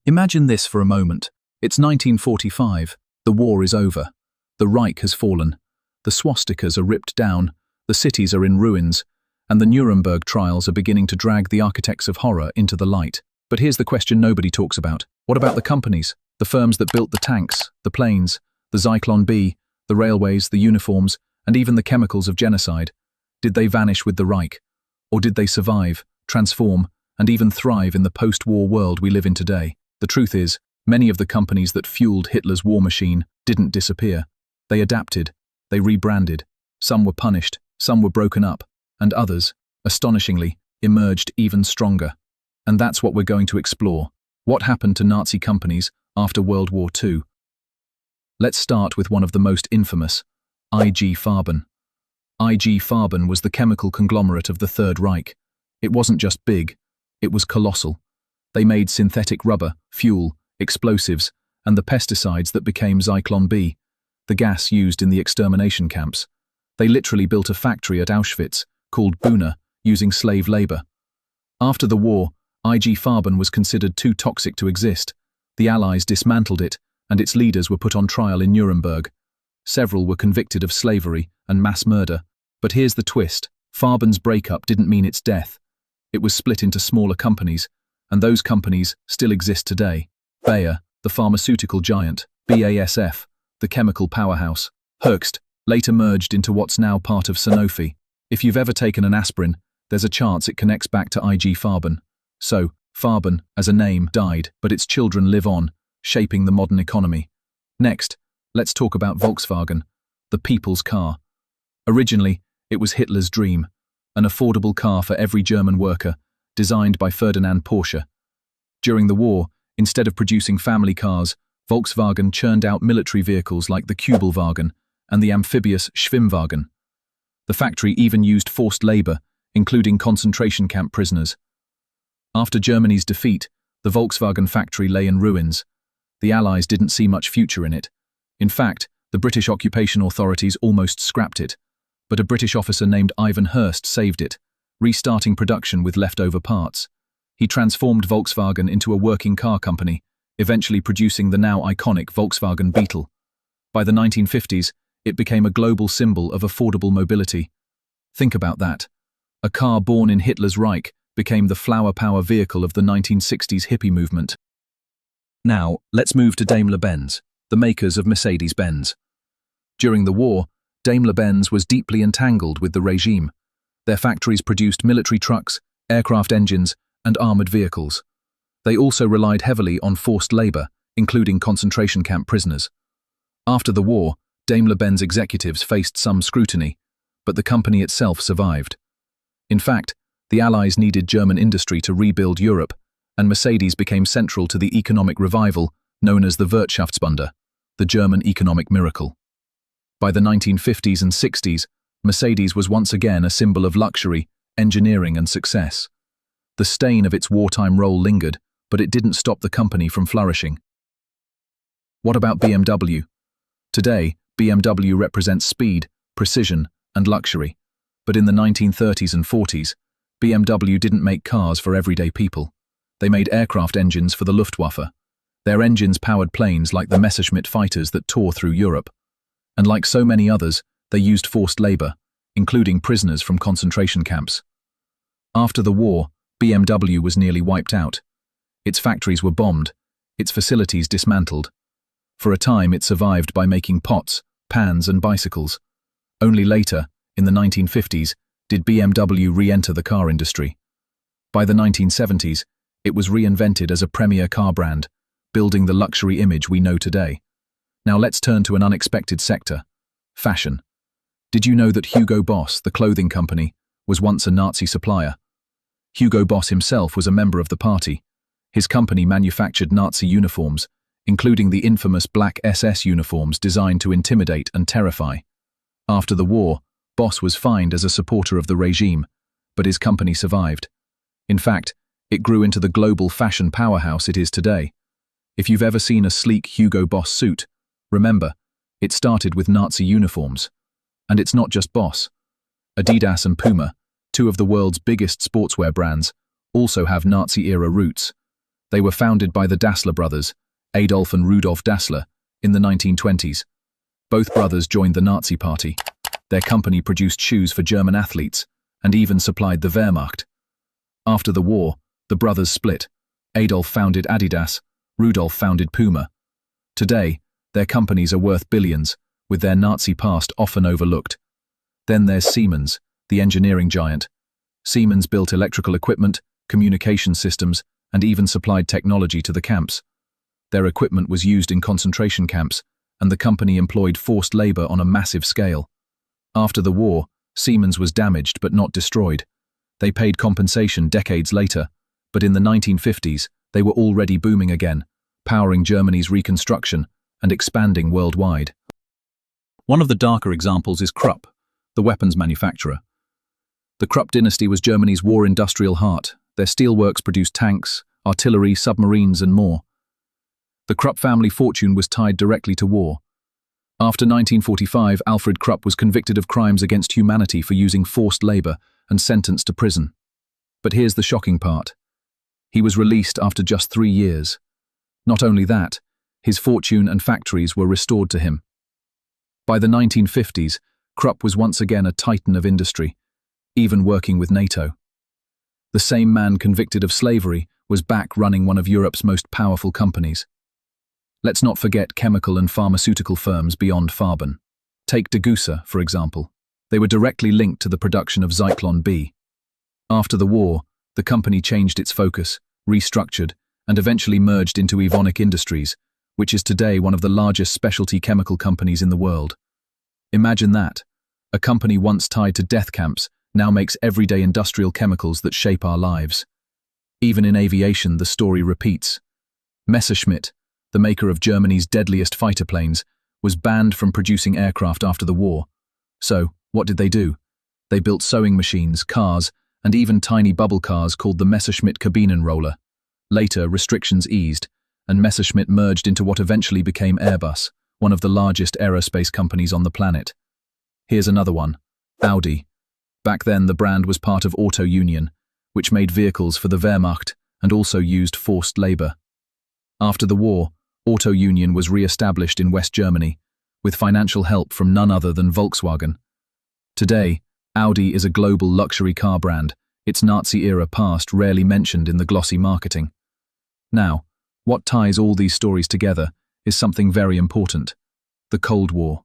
Imagine this for a moment. It's 1945. The war is over. The Reich has fallen. The swastikas are ripped down. The cities are in ruins. And the Nuremberg trials are beginning to drag the architects of horror into the light. But here's the question nobody talks about. What about the companies? The firms that built the tanks, the planes, the Zyklon B, the railways, the uniforms, and even the chemicals of genocide? Did they vanish with the Reich? Or did they survive, transform, and even thrive in the post-war world we live in today? The truth is, many of the companies that fueled Hitler's war machine didn't disappear. They adapted, they rebranded. Some were punished, some were broken up, and others, astonishingly, emerged even stronger. And that's what we're going to explore. What happened to Nazi companies after World War II? Let's start with one of the most infamous, IG Farben. IG Farben was the chemical conglomerate of the Third Reich. It wasn't just big, it was colossal. They made synthetic rubber, fuel, explosives, and the pesticides that became Zyklon B, the gas used in the extermination camps. They literally built a factory at Auschwitz, called Buna, using slave labor. After the war, IG Farben was considered too toxic to exist. The Allies dismantled it, and its leaders were put on trial in Nuremberg. Several were convicted of slavery and mass murder. But here's the twist. Farben's breakup didn't mean its death. It was split into smaller companies, and those companies still exist today. Bayer, the pharmaceutical giant, BASF, the chemical powerhouse, Hoechst, later merged into what's now part of Sanofi. If you've ever taken an aspirin, there's a chance it connects back to IG Farben. So, Farben, as a name, died, but its children live on, shaping the modern economy. Next, let's talk about Volkswagen, the people's car. Originally, it was Hitler's dream, an affordable car for every German worker, designed by Ferdinand Porsche. During the war, instead of producing family cars, Volkswagen churned out military vehicles like the Kübelwagen and the amphibious Schwimmwagen. The factory even used forced labor, including concentration camp prisoners. After Germany's defeat, the Volkswagen factory lay in ruins. The Allies didn't see much future in it. In fact, the British occupation authorities almost scrapped it, but a British officer named Ivan Hurst saved it, restarting production with leftover parts. He transformed Volkswagen into a working car company, eventually producing the now iconic Volkswagen Beetle. By the 1950s, it became a global symbol of affordable mobility. Think about that. A car born in Hitler's Reich became the flower power vehicle of the 1960s hippie movement. Now, let's move to Daimler-Benz, the makers of Mercedes-Benz. During the war, Daimler-Benz was deeply entangled with the regime. Their factories produced military trucks, aircraft engines, and armored vehicles. They also relied heavily on forced labor, including concentration camp prisoners. After the war, Daimler-Benz executives faced some scrutiny, but the company itself survived. In fact, the Allies needed German industry to rebuild Europe, and Mercedes became central to the economic revival known as the Wirtschaftswunder, the German economic miracle. By the 1950s and 60s, Mercedes was once again a symbol of luxury, engineering, and success. The stain of its wartime role lingered, but it didn't stop the company from flourishing. What about BMW? Today, BMW represents speed, precision, and luxury. But in the 1930s and 40s, BMW didn't make cars for everyday people. They made aircraft engines for the Luftwaffe. Their engines powered planes like the Messerschmitt fighters that tore through Europe. And like so many others, they used forced labor, including prisoners from concentration camps. After the war, BMW was nearly wiped out. Its factories were bombed, its facilities dismantled. For a time, it survived by making pots, pans, and bicycles. Only later, in the 1950s, did BMW re-enter the car industry. By the 1970s, it was reinvented as a premier car brand, building the luxury image we know today. Now let's turn to an unexpected sector: fashion. Did you know that Hugo Boss, the clothing company, was once a Nazi supplier? Hugo Boss himself was a member of the party. His company manufactured Nazi uniforms, including the infamous black SS uniforms designed to intimidate and terrify. After the war, Boss was fined as a supporter of the regime, but his company survived. In fact, it grew into the global fashion powerhouse it is today. If you've ever seen a sleek Hugo Boss suit, remember, it started with Nazi uniforms. And it's not just Boss. Adidas and Puma, two of the world's biggest sportswear brands, also have Nazi-era roots. They were founded by the Dassler brothers, Adolf and Rudolf Dassler, in the 1920s. Both brothers joined the Nazi Party. Their company produced shoes for German athletes and even supplied the Wehrmacht. After the war, the brothers split. Adolf founded Adidas, Rudolf founded Puma. Today, their companies are worth billions, with their Nazi past often overlooked. Then there's Siemens, the engineering giant. Siemens built electrical equipment, communication systems, and even supplied technology to the camps. Their equipment was used in concentration camps, and the company employed forced labor on a massive scale. After the war, Siemens was damaged but not destroyed. They paid compensation decades later, but in the 1950s, they were already booming again, powering Germany's reconstruction and expanding worldwide. One of the darker examples is Krupp, the weapons manufacturer. The Krupp dynasty was Germany's war industrial heart. Their steelworks produced tanks, artillery, submarines, and more. The Krupp family fortune was tied directly to war. After 1945, Alfred Krupp was convicted of crimes against humanity for using forced labor and sentenced to prison. But here's the shocking part. He was released after just 3 years. Not only that, his fortune and factories were restored to him. By the 1950s, Krupp was once again a titan of industry, even working with NATO. The same man convicted of slavery was back running one of Europe's most powerful companies. Let's not forget chemical and pharmaceutical firms beyond Farben. Take Degussa, for example. They were directly linked to the production of Zyklon B. After the war, the company changed its focus, restructured, and eventually merged into Evonik Industries, which is today one of the largest specialty chemical companies in the world. Imagine that. A company once tied to death camps now makes everyday industrial chemicals that shape our lives. Even in aviation, the story repeats. Messerschmitt, the maker of Germany's deadliest fighter planes, was banned from producing aircraft after the war. So, what did they do? They built sewing machines, cars, and even tiny bubble cars called the Messerschmitt Kabinenroller. Later, restrictions eased, and Messerschmitt merged into what eventually became Airbus, one of the largest aerospace companies on the planet. Here's another one, Audi. Back then, the brand was part of Auto Union, which made vehicles for the Wehrmacht and also used forced labor. After the war, Auto Union was re-established in West Germany, with financial help from none other than Volkswagen. Today, Audi is a global luxury car brand, its Nazi-era past rarely mentioned in the glossy marketing. Now, what ties all these stories together is something very important: the Cold War.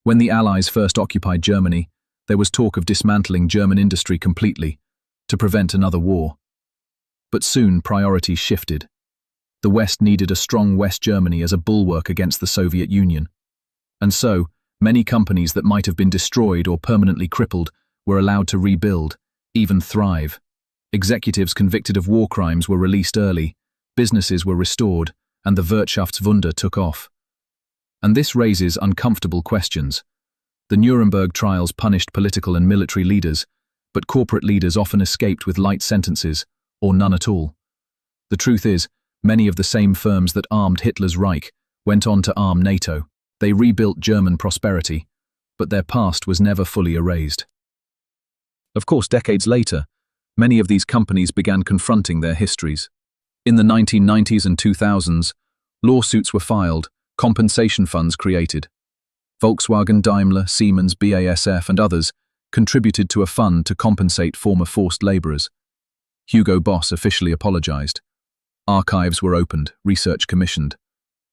When the Allies first occupied Germany, there was talk of dismantling German industry completely, to prevent another war. But soon priorities shifted. The West needed a strong West Germany as a bulwark against the Soviet Union. And so, many companies that might have been destroyed or permanently crippled were allowed to rebuild, even thrive. Executives convicted of war crimes were released early, businesses were restored, and the Wirtschaftswunder took off. And this raises uncomfortable questions. The Nuremberg trials punished political and military leaders, but corporate leaders often escaped with light sentences, or none at all. The truth is, many of the same firms that armed Hitler's Reich went on to arm NATO. They rebuilt German prosperity, but their past was never fully erased. Of course, decades later, many of these companies began confronting their histories. In the 1990s and 2000s, lawsuits were filed, compensation funds created. Volkswagen, Daimler, Siemens, BASF, and others contributed to a fund to compensate former forced laborers. Hugo Boss officially apologized. Archives were opened, research commissioned.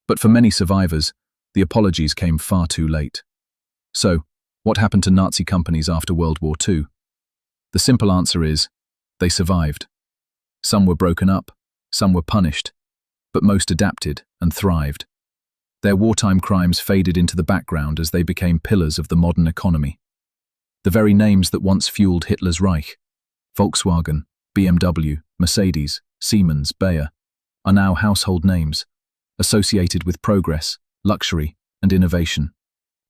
But for many survivors, the apologies came far too late. So, what happened to Nazi companies after World War II? The simple answer is, they survived. Some were broken up, some were punished, but most adapted and thrived. Their wartime crimes faded into the background as they became pillars of the modern economy. The very names that once fueled Hitler's Reich, Volkswagen, BMW, Mercedes, Siemens, Bayer, are now household names, associated with progress, luxury, and innovation.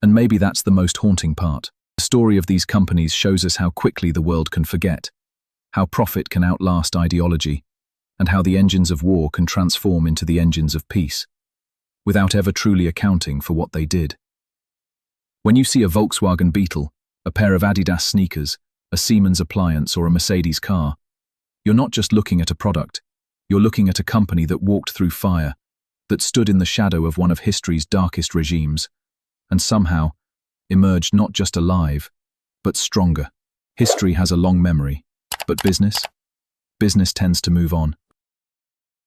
And maybe that's the most haunting part. The story of these companies shows us how quickly the world can forget, how profit can outlast ideology, and how the engines of war can transform into the engines of peace, without ever truly accounting for what they did. When you see a Volkswagen Beetle, a pair of Adidas sneakers, a Siemens appliance, or a Mercedes car, you're not just looking at a product, You're looking at a company that walked through fire, that stood in the shadow of one of history's darkest regimes, and somehow emerged not just alive, but stronger. History has a long memory, but business tends to move on.